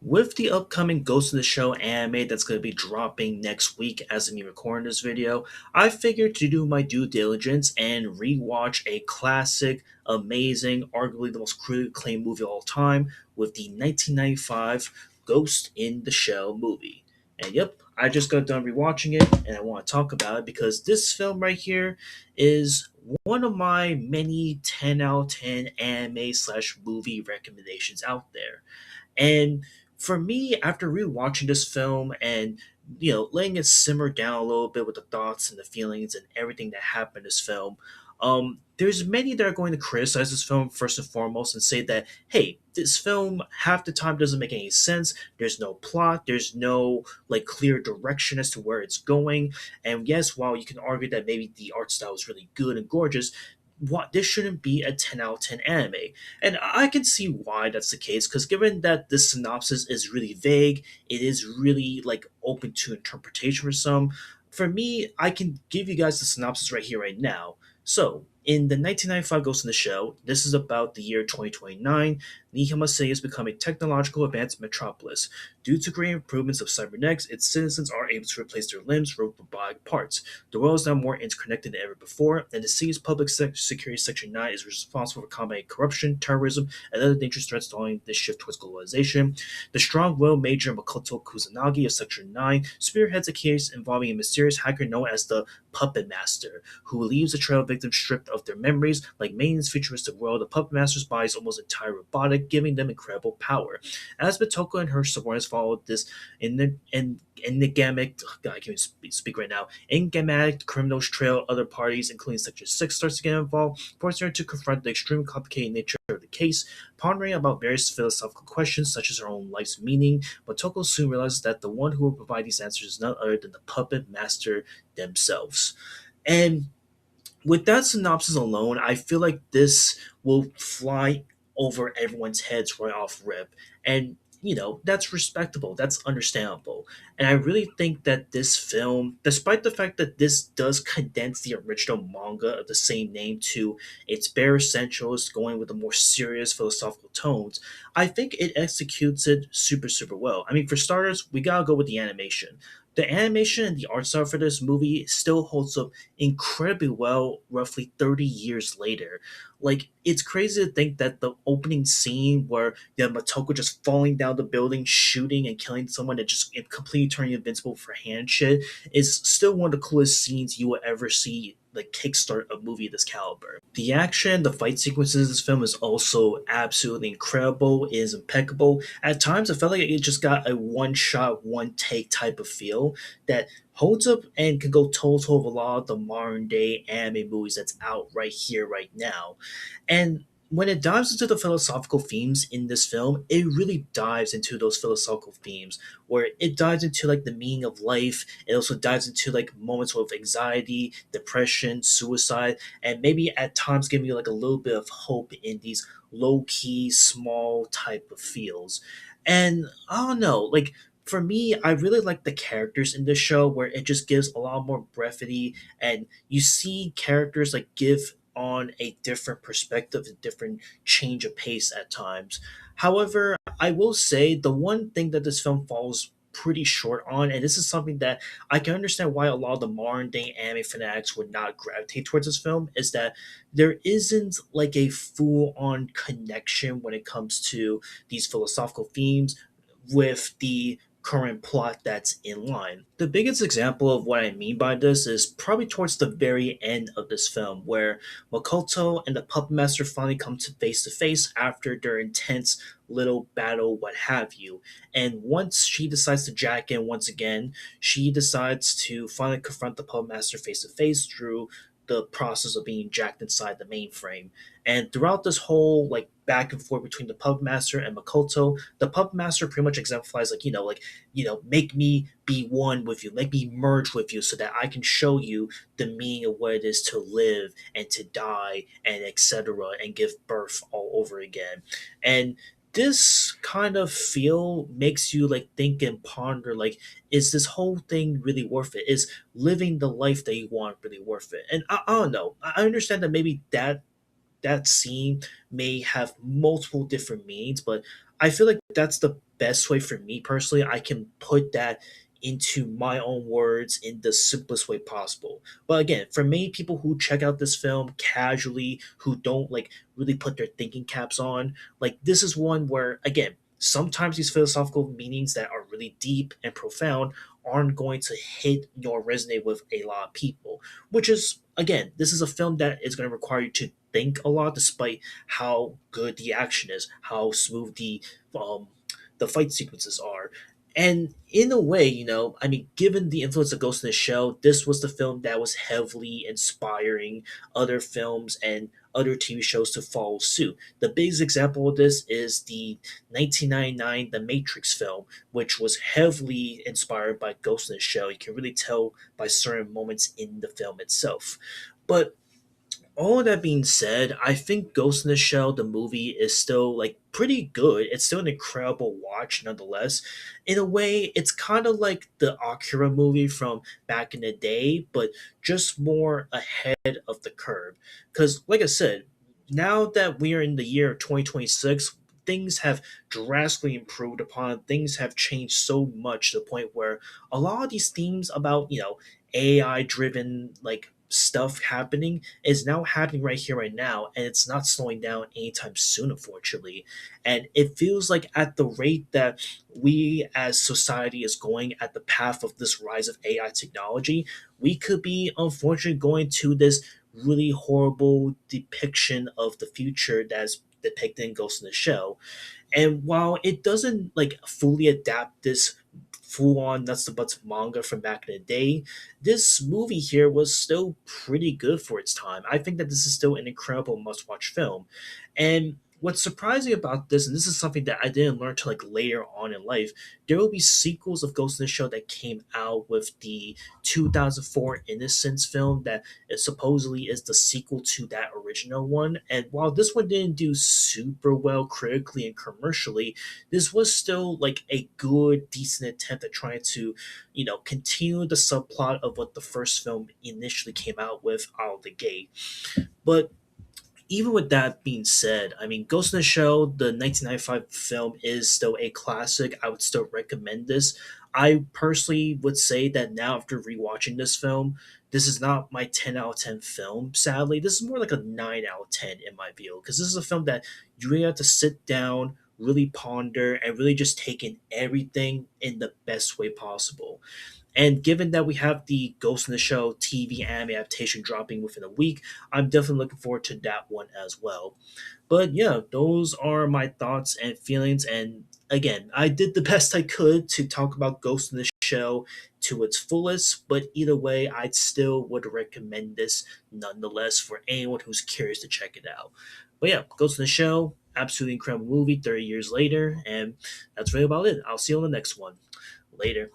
With the upcoming Ghost in the Shell anime that's going to be dropping next week as of me recording this video, I figured to do my due diligence and rewatch a classic, amazing, arguably the most critically acclaimed movie of all time with the 1995 Ghost in the Shell movie. And yep, I just got done rewatching it and I want to talk about it because this film right here is one of my many 10 out of 10 anime slash movie recommendations out there. And for me, after rewatching this film and letting it simmer down a little bit with the thoughts and the feelings and everything that happened in this film, there's many that are going to criticize this film first and foremost and say that hey, this film half the time doesn't make any sense. There's no plot. There's no like clear direction as to where it's going. And yes, while you can argue that maybe the art style is really good and gorgeous, what this shouldn't be a 10 out of 10 anime. And I can see why that's the case, because given that this synopsis is really vague, it is really like open to interpretation for some. For me, I can give you guys the synopsis right here, right now. So, in the 1995 Ghost in the Shell, this is about the year 2029. Nihama City has become a technological advanced metropolis. Due to great improvements of cybernetics, its citizens are able to replace their limbs with robotic parts. The world is now more interconnected than ever before, and the city's public security Section 9 is responsible for combating corruption, terrorism, and other dangerous threats following this shift towards globalization. The strong-willed Major Makoto Kusanagi of Section 9 spearheads a case involving a mysterious hacker known as the Puppet Master, who leaves a trail of victims stripped of their memories. Like many in this futuristic world, the Puppet Master's body is almost entirely robotic, giving them incredible power. As Mitoko and her subordinates follow this in the enigmatic, God, I can't speak right now, enigmatic criminals trail other parties, including Section 6, starts to get involved, forcing her to confront the extremely complicated nature of the case. Pondering about various philosophical questions, such as her own life's meaning, Motoko soon realizes that the one who will provide these answers is none other than the Puppet Master themselves. And with that synopsis alone, I feel like this will fly over everyone's heads right off rip. And, that's respectable. That's understandable. And I really think that this film, despite the fact that this does condense the original manga of the same name to its bare essentials, going with the more serious philosophical tones, I think it executes it super, super well. I mean, for starters, we gotta go with the animation. The animation and the art style for this movie still holds up incredibly well roughly 30 years later. Like, it's crazy to think that the opening scene where Matoko just falling down the building, shooting and killing someone and just completely turning invincible for hand shit is still one of the coolest scenes you will ever see like kickstart a movie of this caliber. The action, the fight sequences in this film is also absolutely incredible, it is impeccable. At times I felt like it just got a one shot, one take type of feel that holds up and can go toe-to-toe with a lot of the modern day anime movies that's out right here, right now. And when it dives into the philosophical themes in this film, it really dives into those philosophical themes where it dives into like the meaning of life. It also dives into like moments of anxiety, depression, suicide, and maybe at times giving you like a little bit of hope in these low key, small type of feels. And I don't know, like for me, I really like the characters in this show where it just gives a lot more brevity and you see characters like give on a different perspective, a different change of pace at times. However, I will say the one thing that this film falls pretty short on, and this is something that I can understand why a lot of the modern day anime fanatics would not gravitate towards this film, is that there isn't like a full on connection when it comes to these philosophical themes with the current plot that's in line. The biggest example of what I mean by this is probably towards the very end of this film, where Makoto and the Puppet Master finally come to face after their intense little battle, what have you. And once she decides to jack in once again, she decides to finally confront the Puppet Master face to face through the process of being jacked inside the mainframe. And throughout this whole like back and forth between the Puppet Master and Makoto, the Puppet Master pretty much exemplifies like, make me be one with you, make me merge with you so that I can show you the meaning of what it is to live and to die and etc. and give birth all over again. And this kind of feel makes you like think and ponder like, is this whole thing really worth it? Is living the life that you want really worth it? And I don't know. I understand that maybe that scene may have multiple different meanings, but I feel like that's the best way for me personally I can put that into my own words in the simplest way possible. But again, for many people who check out this film casually, who don't like really put their thinking caps on, like this is one where again, sometimes these philosophical meanings that are really deep and profound aren't going to hit or resonate with a lot of people. Which is again, this is a film that is going to require you to think a lot, despite how good the action is, how smooth um, the fight sequences are. And in a way, I mean, given the influence of Ghost in the Shell, this was the film that was heavily inspiring other films and other TV shows to follow suit. The biggest example of this is the 1999 The Matrix film, which was heavily inspired by Ghost in the Shell. You can really tell by certain moments in the film itself. But all of that being said, I think Ghost in the Shell, the movie, is still like pretty good. It's still an incredible watch nonetheless. In a way, it's kind of like the Akira movie from back in the day, but just more ahead of the curve. Because, like I said, now that we are in the year of 2026, things have drastically improved upon. Things have changed so much to the point where a lot of these themes about, AI driven like stuff happening is now happening right here, right now, and it's not slowing down anytime soon, unfortunately. And it feels like at the rate that we as society is going at the path of this rise of AI technology, we could be unfortunately going to this really horrible depiction of the future that's depicted in Ghost in the Shell. And while it doesn't like fully adapt this full on nuts to butts manga from back in the day, this movie here was still pretty good for its time. I think that this is still an incredible must watch film. And what's surprising about this, and this is something that I didn't learn till like later on in life, there will be sequels of Ghost in the Shell that came out with the 2004 Innocence film that supposedly is the sequel to that original one. And while this one didn't do super well critically and commercially, this was still like a good, decent attempt at trying to, continue the subplot of what the first film initially came out with out of the gate. But even with that being said, I mean, Ghost in the Shell, the 1995 film, is still a classic. I would still recommend this. I personally would say that now, after rewatching this film, this is not my 10 out of 10 film, sadly. This is more like a 9 out of 10 in my view, because this is a film that you really have to sit down, really ponder, and really just take in everything in the best way possible. And given that we have the Ghost in the Shell TV anime adaptation dropping within a week, I'm definitely looking forward to that one as well. But yeah, those are my thoughts and feelings. And again, I did the best I could to talk about Ghost in the Shell to its fullest, but either way, I still would recommend this nonetheless for anyone who's curious to check it out. But yeah, Ghost in the Shell, absolutely incredible movie 30 years later, and that's really about it. I'll see you on the next one. Later.